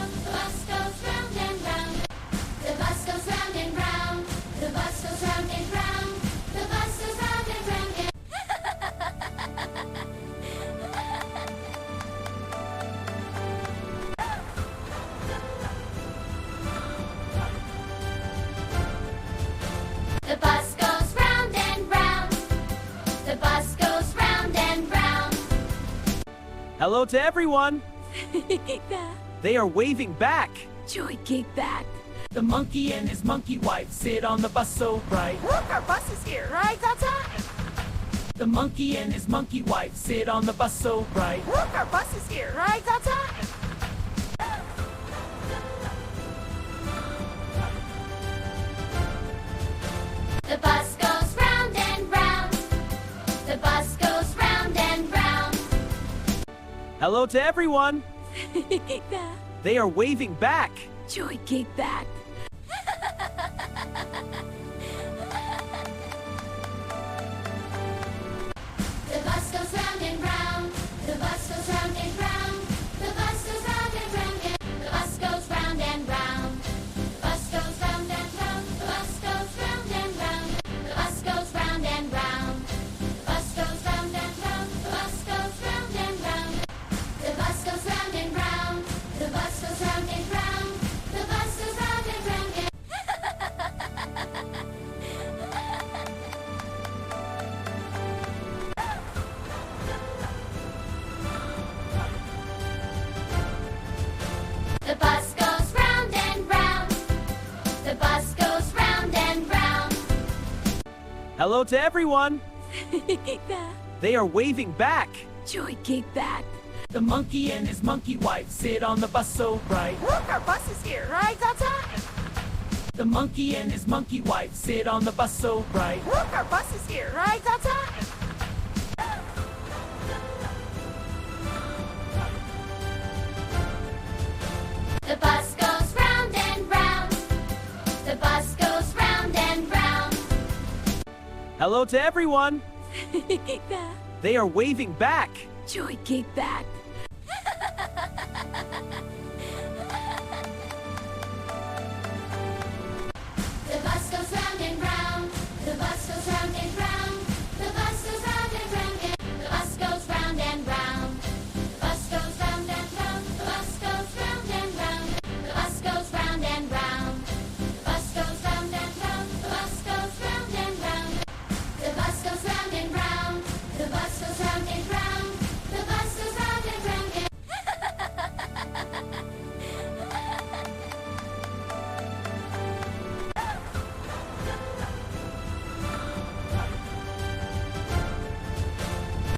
round. The bus goes round and round. The bus goes round and round. The bus goes round and round. The bus goes round and round. The bus goes round and round. The bus goes round and round. Hello to everyone. Kick back. They are waving back. Joy kick back. The monkey and his monkey wife sit on the bus so bright. Look, our bus is here, right? That's right. The monkey and his monkey wife sit on the bus so bright. Look, our bus is here, right? That's right. The bus goes round and round. The bus goes round and round. Hello to everyone. Kick back. They are waving back. Joy kick back. The bus goes round and round. The bus goes round and round. The bus goes round and round. The bus goes round and round. The bus goes round and round. The bus goes round and round. The bus goes round and round. The bus goes round and round. Hello to everyone. Kick back. They are waving back. Joy, kick back. The monkey and his monkey wife sit on the bus so bright. Look, our bus is here, right outside. The monkey and his monkey wife sit on the bus so bright. Look, our bus is here, right outside. The bus goes round and round. The bus goes round and round. Hello to everyone. Kick back. They are waving back. Joy, kick back. The bus goes round and round. The bus goes round and round. The bus goes round and round. The bus goes round and round. The bus goes round and round. The bus goes round and round. The bus goes round and round. The bus goes round and round. The bus goes round and round. The bus goes round and round. The bus goes round and round. The bus goes round and round.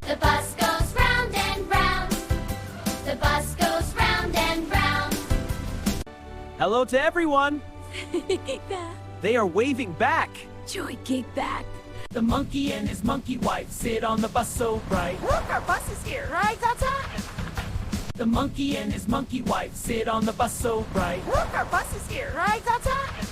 The bus goes round and round. The bus goes round and round. Hello to everyone. Kick back. They are waving back. Joy, kick back. The monkey and his monkey wife sit on the bus so bright. Joy, kick back. Hello to everyone. They are waving back. Joy, kick back. The monkey and his monkey wife sit on the bus so bright. Look, our bus is here, right outside. The monkey and his monkey wife sit on the bus so bright. Look, our bus is here, right outside.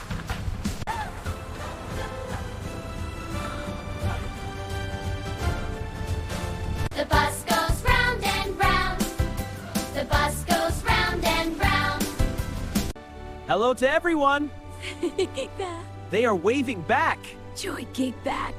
The bus goes round and round. The bus goes round and round. Hello to everyone. Kick back. They are waving back. Joy, kick back.